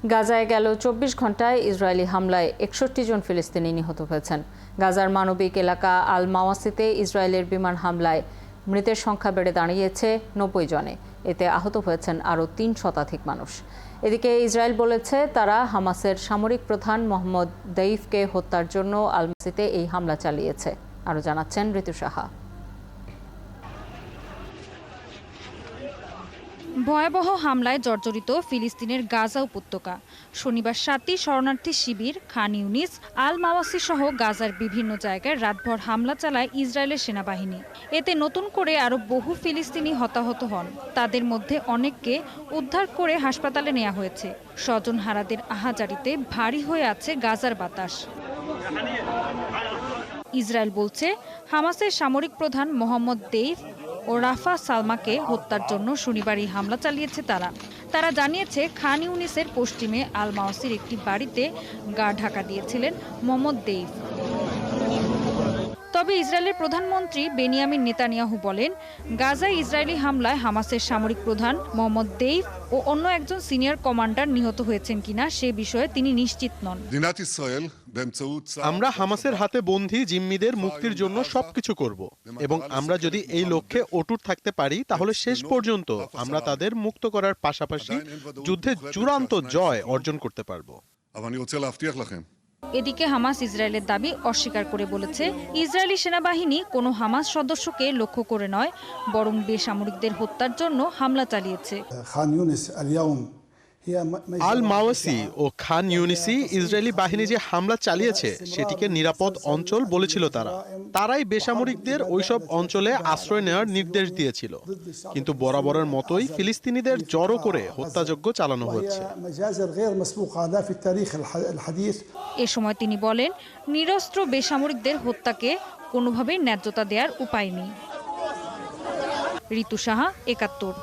গাজায় গেল ২৪ ঘন্টায় ইসরায়েলি হামলায় ৬১ জন ফিলিস্তিনি নিহত হয়েছেন। গাজার মানবিক এলাকা আল মাওয়াসিতে ইসরায়েলের বিমান হামলায় মৃতের সংখ্যা বেড়ে দাঁড়িয়েছে ৯০ জনে। এতে আহত হয়েছেন আরও ৩ শতাধিক মানুষ। এদিকে ইসরায়েল বলেছে তারা হামাসের সামরিক প্রধান মোহাম্মদ দেইফকে হত্যার জন্য আল মাওয়াসিতে এই হামলা চালিয়েছে। আরও জানাচ্ছেন ঋতু সাহা। ভয়াবহ হামলায় জর্জরিত ফিলিস্তিনের গাজা উপত্যকা। শনিবার ৭ই শরণার্থী শিবির, খান ইউনিস, আল মাওয়াসি সহ গাজার বিভিন্ন জায়গায় রাতভর হামলা চালায় ইসরায়েলের সেনাবাহিনী। এতে নতুন করে আরও বহু ফিলিস্তিনি হতাহত হন। তাদের মধ্যে অনেককে উদ্ধার করে হাসপাতালে নেওয়া হয়েছে। স্বজনহারাদের আহাজারিতে ভারী হয়ে আছে গাজার বাতাস। ইসরায়েল বলছে হামাসের সামরিক প্রধান মোহাম্মদ দেইফ ও রাফা সালমাকে হত্যার জন্য শনিবার এই হামলা চালিয়েছে তারা জানিয়েছে খান ইউনিসের পশ্চিমে আল মাওয়াসির একটি বাড়িতে গা ঢাকা দিয়েছিলেন মোহাম্মদ দেইফ। তবে ইসরায়েলের প্রধানমন্ত্রী বেনিয়ামিন নেতানিয়াহু বলেন, গাজায় ইসরায়েলি হামলায় হামাসের সামরিক প্রধান মোহাম্মদ দেইফ ও অন্য একজন সিনিয়র কমান্ডার নিহত হয়েছেন কিনা সে বিষয়ে তিনি নিশ্চিত নন। আমরা হামাসের হাতে বন্দী জিম্মিদের মুক্তির জন্য সবকিছু করব এবং আমরা যদি এই লক্ষ্যে অটুট থাকতে পারি তাহলে শেষ পর্যন্ত আমরা তাদের মুক্ত করার পাশাপাশি যুদ্ধে চূড়ান্ত জয় অর্জন করতে পারব। এদিকে হামাস ইসরায়েলের দাবি অস্বীকার করে বলেছে, ইসরায়েলি সেনাবাহিনী কোনো হামাস সদস্যকে লক্ষ্য করে নয়, বরং বেসামরিকদের হত্যার জন্য হামলা চালিয়েছে। আল মাওয়াসি ও খান ইউনিসি ইসরায়েলি বাহিনী যে হামলা চালিয়েছে সেটিকে নিরাপদ অঞ্চল বলেছিল তারাই বেসামরিকদের ওইসব অঞ্চলে আশ্রয় নেওয়ার নির্দেশ দিয়েছিল। কিন্তু বরাবরের মতোই ফিলিস্তিনিদের জড়ো করে হত্যাযজ্ঞ চালানো হচ্ছে। এ সময় তিনি বলেন, নিরস্ত্র বেসামরিকদের হত্যাকে কোনোভাবেই ন্যায্যতা দেওয়ার উপায় নেই। ঋতু সাহা, ৭১।